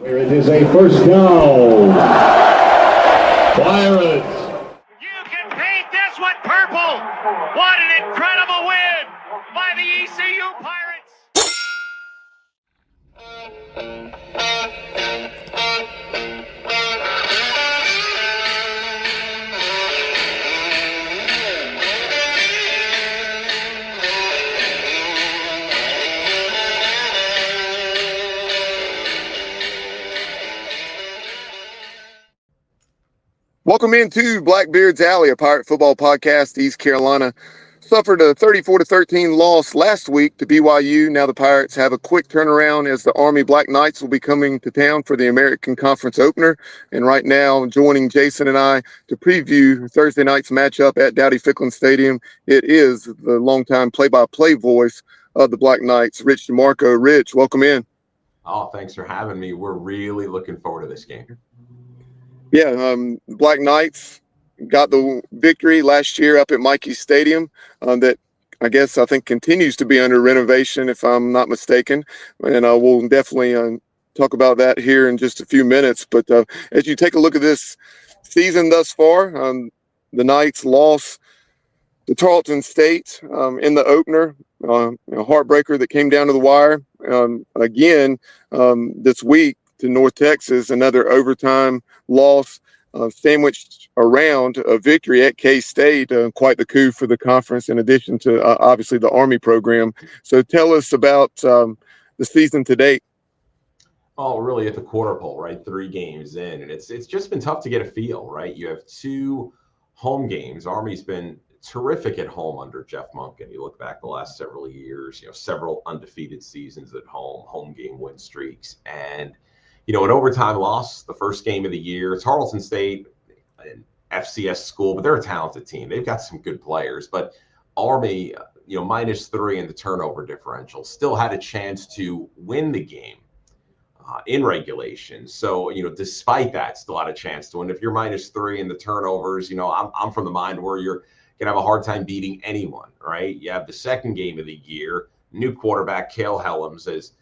It is a first down. Pirates. You can paint this one purple. What an incredible win by the ECU Pirates. Welcome into Blackbeard's Alley, a Pirate football podcast. East Carolina suffered a 34-13 loss last week to BYU. Now the Pirates have a quick turnaround as the Army Black Knights will be coming to town for the American Conference opener. And right now, joining Jason and I to preview Thursday night's matchup at Dowdy-Ficklen Stadium, it is the longtime play-by-play voice of the Black Knights, Rich DeMarco. Rich, welcome in. Oh, thanks for having me. We're really looking forward to this game. Yeah, Black Knights got the victory last year up at Mikey Stadium that I think continues to be under renovation, if I'm not mistaken. And we'll definitely talk about that here in just a few minutes. But as you take a look at this season thus far, the Knights lost to Tarleton State in the opener, a heartbreaker that came down to the wire. Again, this week, to North Texas, another overtime loss, sandwiched around a victory at K-State, quite the coup for the conference, in addition to obviously the Army program. So tell us about the season to date. Oh, really at the quarter pole, right? 3 games in, and it's just been tough to get a feel, right? You have 2 home games. Army's been terrific at home under Jeff Monken. You look back the last several years, several undefeated seasons at home game win streaks, and an overtime loss, the first game of the year. Tarleton State, an FCS school, but they're a talented team. They've got some good players. But Army, -3 in the turnover differential, still had a chance to win the game in regulation. So, despite that, still had a chance to win. If you're -3 in the turnovers, I'm from the mind where you're going to have a hard time beating anyone, right? You have the second game of the year, new quarterback, Cale Helms, as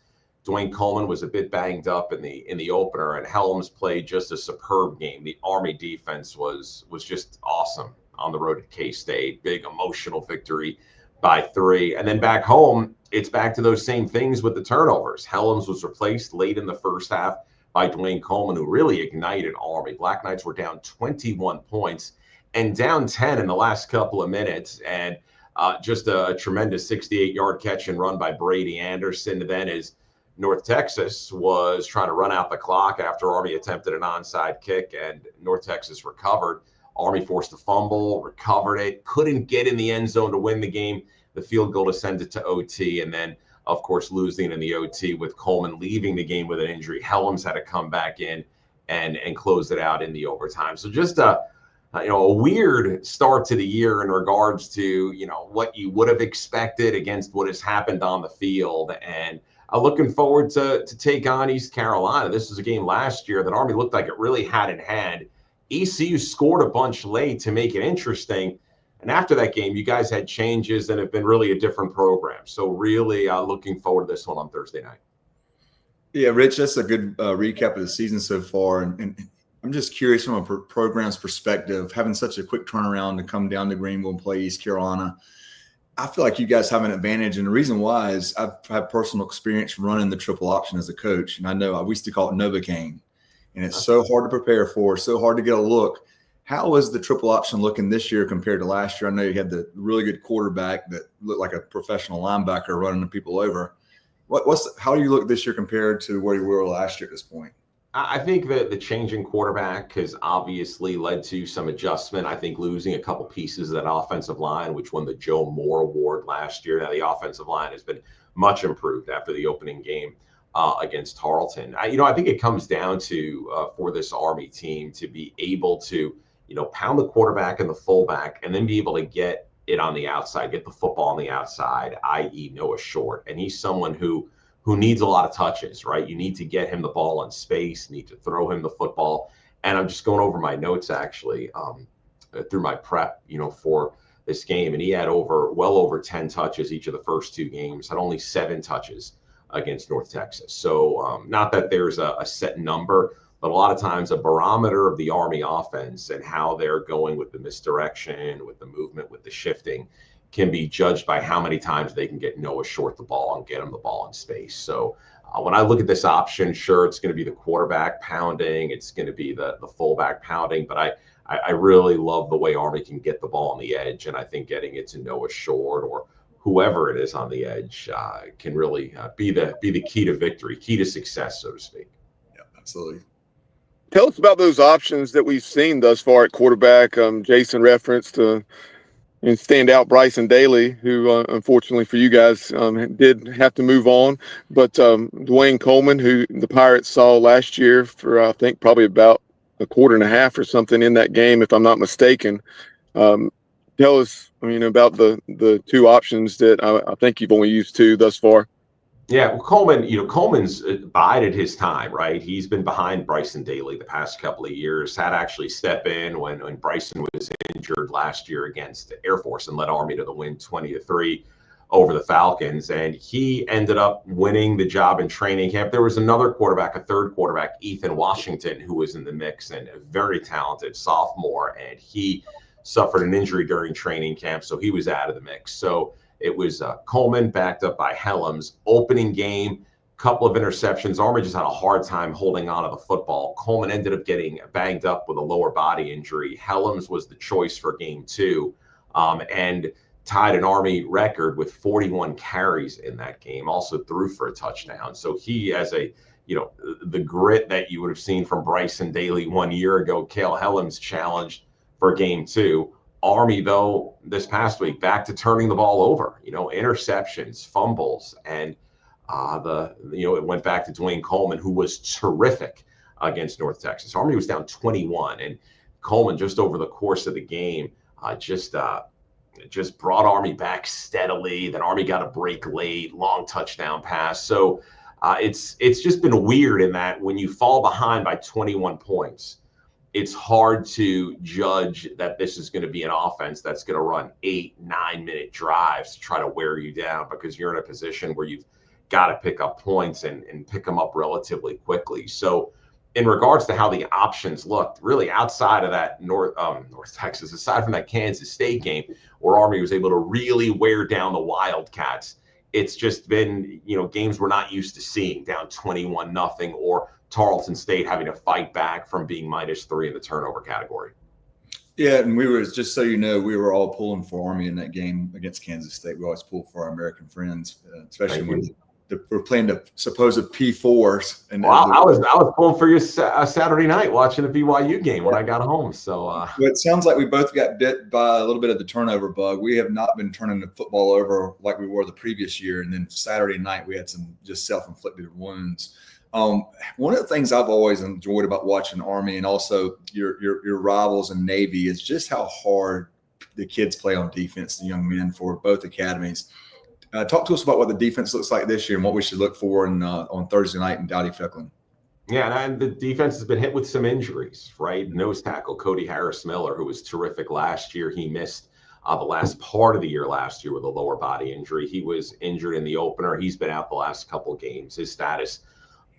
Dwayne Coleman was a bit banged up in the opener, and Helms played just a superb game. The Army defense was just awesome on the road at K-State. Big emotional victory by 3. And then back home, it's back to those same things with the turnovers. Helms was replaced late in the first half by Dwayne Coleman, who really ignited Army. Black Knights were down 21 points and down 10 in the last couple of minutes. And just a tremendous 68-yard catch and run by Brady Anderson. Then as North Texas was trying to run out the clock after Army attempted an onside kick, and North Texas recovered. Army forced a fumble, recovered it, couldn't get in the end zone to win the game. The field goal to send it to OT, and then, of course, losing in the OT with Coleman leaving the game with an injury. Helms had to come back in and close it out in the overtime. So just a weird start to the year in regards to, what you would have expected against what has happened on the field. And looking forward to take on East Carolina. This was a game last year that Army looked like it really had in hand. ECU scored a bunch late to make it interesting. And after that game, you guys had changes and have been really a different program. So really looking forward to this one on Thursday night. Yeah, Rich, that's a good recap of the season so far. And I'm just curious from a program's perspective, having such a quick turnaround to come down to Greenville and play East Carolina. I feel like you guys have an advantage, and the reason why is I've had personal experience running the triple option as a coach, and I know we used to call it Novocaine, and it's so hard to prepare for, so hard to get a look. How is the triple option looking this year compared to last year? I know you had the really good quarterback that looked like a professional linebacker running the people over. How do you look this year compared to where you were last year at this point? I think that the change in quarterback has obviously led to some adjustment. I think losing a couple pieces of that offensive line, which won the Joe Moore Award last year. Now the offensive line has been much improved after the opening game against Tarleton. I think it comes down to for this Army team to be able to, pound the quarterback and the fullback, and then be able to get it on the outside, get the football on the outside, i.e. Noah Short. And he's someone who needs a lot of touches, right? You need to get him the ball in space, need to throw him the football. And I'm just going over my notes actually through my prep, for this game. And he had well over 10 touches each of the first 2 games, had only 7 touches against North Texas. So not that there's a set number, but a lot of times a barometer of the Army offense and how they're going with the misdirection, with the movement, with the shifting can be judged by how many times they can get Noah Short the ball and get him the ball in space. So when I look at this option, sure, it's going to be the quarterback pounding. It's going to be the fullback pounding. But I really love the way Army can get the ball on the edge. And I think getting it to Noah Short or whoever it is on the edge can really be the key to victory, key to success, so to speak. Yeah, absolutely. Tell us about those options that we've seen thus far at quarterback. Jason referenced and standout Bryson Daly, who unfortunately for you guys did have to move on. But Dwayne Coleman, who the Pirates saw last year for I think probably about a quarter and a half or something in that game, if I'm not mistaken. Tell us, about the two options that I think you've only used two thus far. Yeah, well, Coleman's bided his time, right? He's been behind Bryson Daly the past couple of years, had actually step in when Bryson was injured last year against Air Force and led Army to the win 20-3 over the Falcons. And he ended up winning the job in training camp. There was another quarterback, a third quarterback, Ethan Washington, who was in the mix and a very talented sophomore. And he suffered an injury during training camp, so he was out of the mix. So it was Coleman backed up by Helms. Opening game, couple of interceptions. Army just had a hard time holding on to the football. Coleman ended up getting banged up with a lower body injury. Helms was the choice for game 2 and tied an Army record with 41 carries in that game. Also threw for a touchdown. So he has the grit that you would have seen from Bryson Daly 1 year ago. Cale Helms challenged for game 2. Army, though, this past week, back to turning the ball over, interceptions, fumbles, and it went back to Dwayne Coleman, who was terrific against North Texas. Army was down 21, and Coleman, just over the course of the game, just brought Army back steadily. Then Army got a break late, long touchdown pass. So it's just been weird in that when you fall behind by 21 points, it's hard to judge that this is going to be an offense that's going to run 8-9 minute drives to try to wear you down, because you're in a position where you've got to pick up points and pick them up relatively quickly. So in regards to how the options looked, really outside of that North Texas, aside from that Kansas State game where Army was able to really wear down the Wildcats, it's just been, games we're not used to seeing, down 21-0, or Tarleton State having to fight back from being -3 in the turnover category. Yeah, and we were, just so you know, we were all pulling for Army in that game against Kansas State. We always pull for our American friends, especially when we're playing the supposed P4s. And well, I was pulling for you Saturday night watching the BYU game when I got home. So well, it sounds like we both got bit by a little bit of the turnover bug. We have not been turning the football over like we were the previous year, and then Saturday night we had some just self-inflicted wounds. One of the things I've always enjoyed about watching Army and also your rivals in Navy is just how hard the kids play on defense, the young men for both academies. Talk to us about what the defense looks like this year and what we should look for on Thursday night in Dowdy-Ficklen. Yeah, and the defense has been hit with some injuries, right? Nose tackle Cody Harris-Miller, who was terrific last year. He missed the last part of the year last year with a lower body injury. He was injured in the opener. He's been out the last couple of games. His status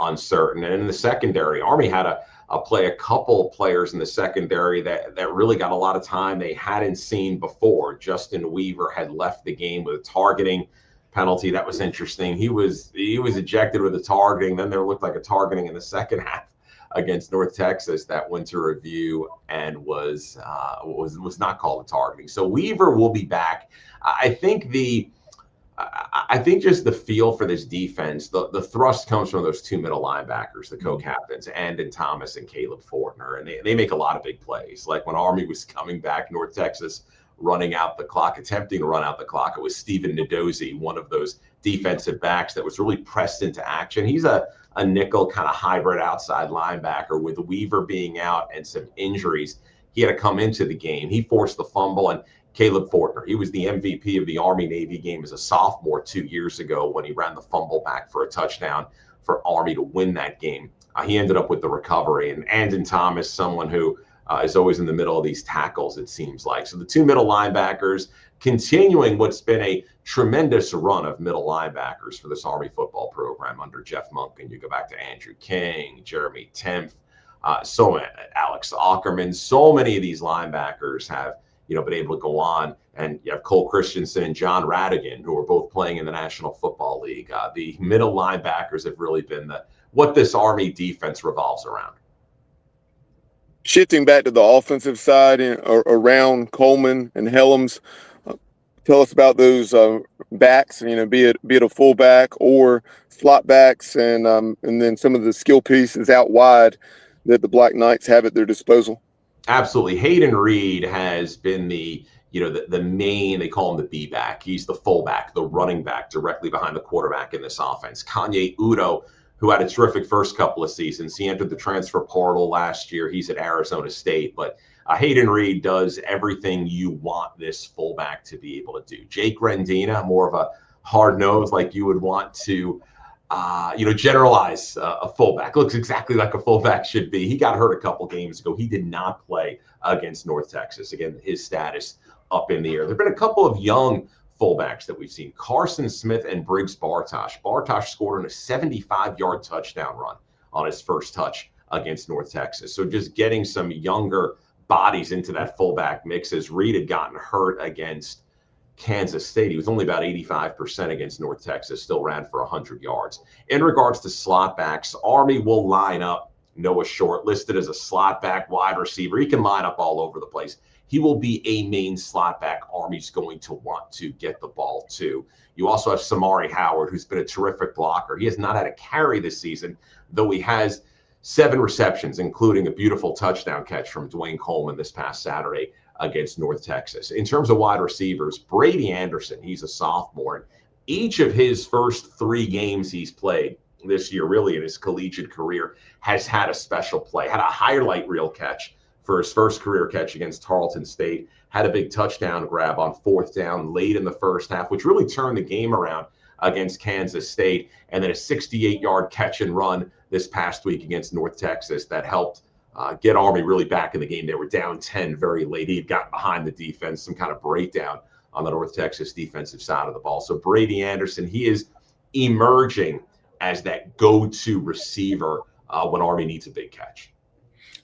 uncertain. And in the secondary, Army had a couple players in the secondary that really got a lot of time they hadn't seen before. Justin Weaver had left the game with a targeting penalty. That was interesting. He was ejected with a targeting. Then there looked like a targeting in the second half against North Texas that went to review and was not called a targeting. So Weaver will be back. I think just the feel for this defense, the thrust comes from those two middle linebackers, the co-captains, Andon Thomas and Caleb Fortner, and they make a lot of big plays. Like when Army was coming back, North Texas running out the clock, attempting to run out the clock, it was Stephen Nadozi, one of those defensive backs that was really pressed into action. He's a nickel kind of hybrid outside linebacker. With Weaver being out and some injuries, he had to come into the game. He forced the fumble, and Caleb Fortner, he was the MVP of the Army-Navy game as a sophomore 2 years ago when he ran the fumble back for a touchdown for Army to win that game. He ended up with the recovery. And Andon Thomas, someone who is always in the middle of these tackles, it seems like. So the two middle linebackers continuing what's been a tremendous run of middle linebackers for this Army football program under Jeff Monken. You go back to Andrew King, Jeremy Temph, Alex Ackerman. So many of these linebackers have been able to go on, and you have Cole Christensen and John Radigan, who are both playing in the National Football League. The middle linebackers have really been what this Army defense revolves around. Shifting back to the offensive side around Coleman and Helms, tell us about those backs. Be it a fullback or slot backs, and then some of the skill pieces out wide that the Black Knights have at their disposal. Absolutely. Hayden Reed has been the main, they call him the B-back. He's the fullback, the running back directly behind the quarterback in this offense. Kanye Udo, who had a terrific first couple of seasons. He entered the transfer portal last year. He's at Arizona State. But Hayden Reed does everything you want this fullback to be able to do. Jake Rendina, more of a hard nose, like you would want to generalize a fullback. Looks exactly like a fullback should be. He got hurt a couple games ago. He did not play against North Texas. Again, his status up in the air. There have been a couple of young fullbacks that we've seen. Carson Smith and Briggs Bartosh. Bartosh scored on a 75-yard touchdown run on his first touch against North Texas. So just getting some younger bodies into that fullback mix, as Reed had gotten hurt against Kansas State. He was only about 85% against North Texas, still ran for 100 yards. In regards to slot backs, Army will line up Noah Short, listed as a slot back wide receiver. He can line up all over the place. He will be a main slot back Army's going to want to get the ball to. You also have Samari Howard, who's been a terrific blocker. He has not had a carry this season, though he has 7 receptions, including a beautiful touchdown catch from Dwayne Coleman this past Saturday against North Texas. In terms of wide receivers, Brady Anderson, he's a sophomore. Each of his first 3 games he's played this year, really in his collegiate career, has had a special play, had a highlight reel catch for his first career catch against Tarleton State, had a big touchdown grab on 4th down late in the first half, which really turned the game around against Kansas State, and then a 68-yard catch and run this past week against North Texas that helped get Army really back in the game. They were down 10 very late. He had gotten behind the defense, some kind of breakdown on the North Texas defensive side of the ball. So Brady Anderson, he is emerging as that go-to receiver when Army needs a big catch.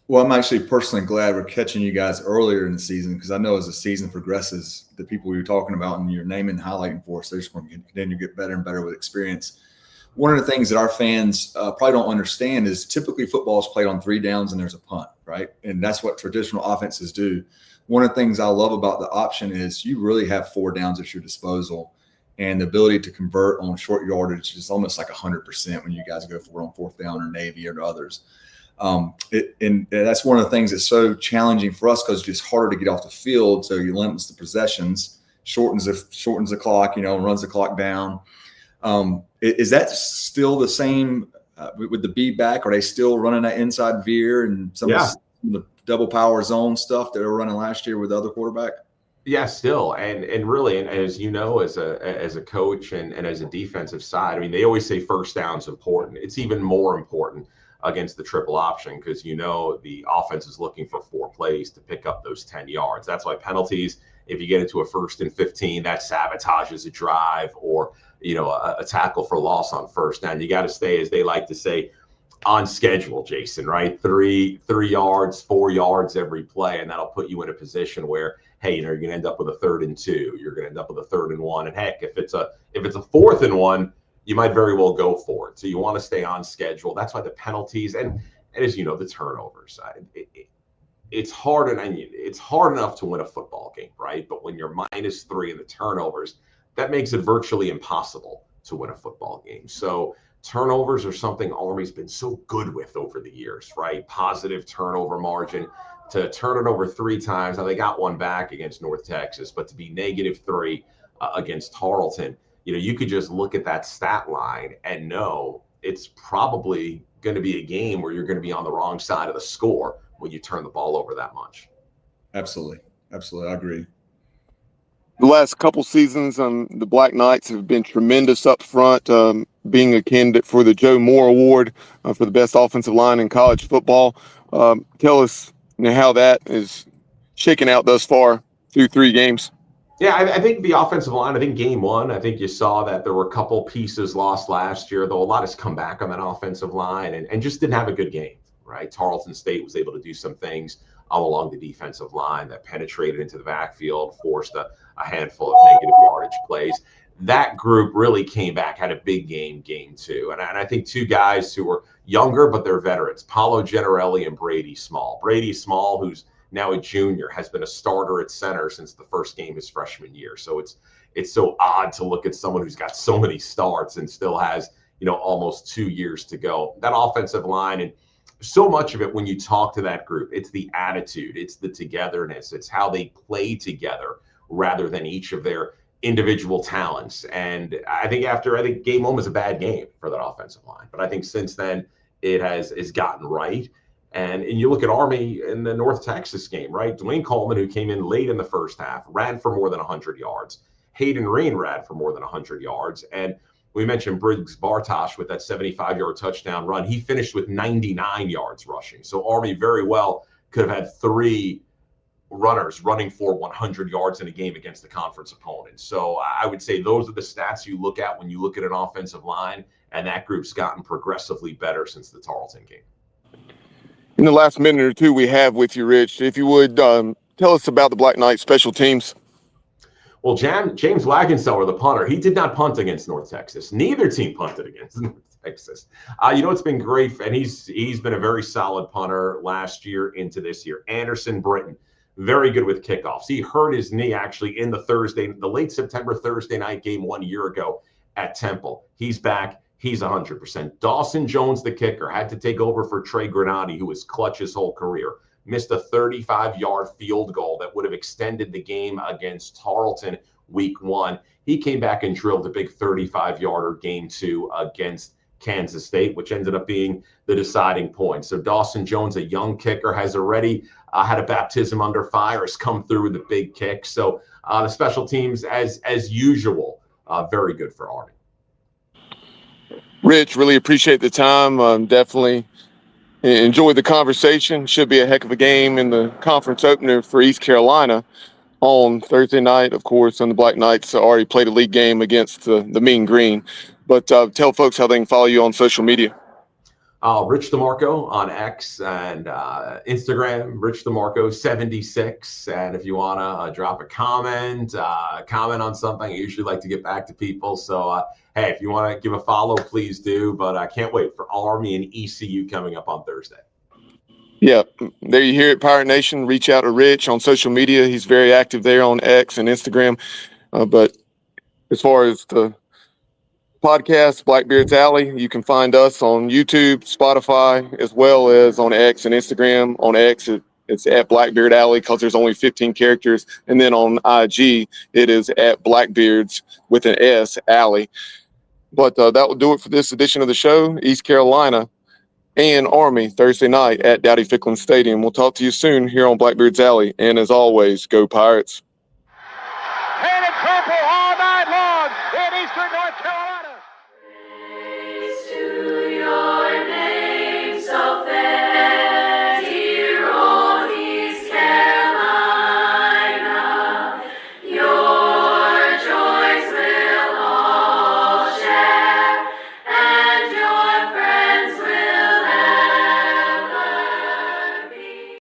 Well, I'm actually personally glad we're catching you guys earlier in the season, because I know as the season progresses, the people we were talking about and you're naming and highlighting for us, they're just going to continue to get better and better with experience. One of the things that our fans probably don't understand is typically football is played on 3 downs and there's a punt, right? And that's what traditional offenses do. One of the things I love about the option is you really have 4 downs at your disposal, and the ability to convert on short yardage is almost like 100% when you guys go for it on 4th down or Navy or others. And that's one of the things that's so challenging for us, because it's just harder to get off the field. So you limit the possessions, shortens the clock, runs the clock down. Is that still the same with the B back? Are they still running that inside veer and some of the double power zone stuff that they were running last year with the other quarterback? Yeah, still. And really, and as you know, as a coach and as a defensive side, I mean, they always say first down is important. It's even more important against the triple option, because the offense is looking for 4 plays to pick up those 10 yards. That's why penalties, if you get into a 1st and 15, that sabotages a drive or a tackle for loss on 1st down. You got to stay, as they like to say, on schedule, Jason, right? 3 yards, 4 yards every play, and that'll put you in a position where, hey, you're going to end up with a 3rd and 2. You're going to end up with a 3rd and 1, and heck, if it's a 4th and 1, you might very well go for it. So you want to stay on schedule. That's why the penalties and as you know, the turnovers. It's hard, and it's hard enough to win a football game, right? But when you're -3 in the turnovers, that makes it virtually impossible to win a football game. So turnovers are something Army's been so good with over the years, right? Positive turnover margin. To turn it over 3 times. Now they got 1 back against North Texas, but to be -3 against Tarleton, you could just look at that stat line and know it's probably going to be a game where you're going to be on the wrong side of the score when you turn the ball over that much. Absolutely. I agree. The last couple seasons, the Black Knights have been tremendous up front, being a candidate for the Joe Moore Award for the best offensive line in college football. Tell us how that is shaking out thus far through 3 games. Yeah, I think the offensive line, I think game 1, I think you saw that there were a couple pieces lost last year, though a lot has come back on that offensive line and just didn't have a good game, right? Tarleton State was able to do some things all along the defensive line that penetrated into the backfield, forced a handful of negative yardage plays. That group really came back, had a big game 2. And I think 2 guys who were younger, but they're veterans, Paulo Generelli and Brady Small. Brady Small, who's now a junior, has been a starter at center since the first game his freshman year. So it's so odd to look at someone who's got so many starts and still has, almost 2 years to go. That offensive line, and so much of it when you talk to that group, it's the attitude, it's the togetherness, it's how they play together rather than each of their individual talents. And I think game 1 was a bad game for that offensive line, but I think since then it has gotten right. And you look at Army in the North Texas game, right? Dwayne Coleman, who came in late in the first half, ran for more than 100 yards. Hayden Reen ran for more than 100 yards. And we mentioned Briggs Bartosh with that 75-yard touchdown run. He finished with 99 yards rushing. So Army very well could have had 3 runners running for 100 yards in a game against the conference opponent. So I would say those are the stats you look at when you look at an offensive line, and that group's gotten progressively better since the Tarleton game. In the last minute or 2 we have with you, Rich, if you would tell us about the Black Knights special teams. Well, James Wagenseller, the punter, he did not punt against North Texas. Neither team punted against North Texas. It's been great, and he's been a very solid punter last year into this year. Anderson Britton, very good with kickoffs. He hurt his knee actually in the late September Thursday night game 1 year ago at Temple. He's back. He's 100%. Dawson Jones, the kicker, had to take over for Trey Granati, who was clutch his whole career. Missed a 35-yard field goal that would have extended the game against Tarleton week 1. He came back and drilled a big 35-yarder game 2 against Kansas State, which ended up being the deciding point. So Dawson Jones, a young kicker, has already had a baptism under fire, has come through with a big kick. So the special teams, as usual, very good for Army. Rich, really appreciate the time. Definitely enjoyed the conversation. Should be a heck of a game in the conference opener for East Carolina on Thursday night. Of course, on the Black Knights already played a league game against the Mean Green. But tell folks how they can follow you on social media. Rich DeMarco on X and Instagram, Rich DeMarco 76. And if you want to drop a comment on something, I usually like to get back to people. So, hey, if you want to give a follow, please do. But I can't wait for Army and ECU coming up on Thursday. Yeah, there you hear it, Pirate Nation. Reach out to Rich on social media. He's very active there on X and Instagram. But as far as the podcast, Blackbeard's Alley, you can find us on YouTube, Spotify, as well as on X and Instagram. On X, it's at Blackbeard Alley because there's only 15 characters. And then on IG, it is at Blackbeard's with an S, Alley. But that will do it for this edition of the show. East Carolina and Army Thursday night at Dowdy-Ficklen Stadium. We'll talk to you soon here on Blackbeard's Alley. And as always, go Pirates.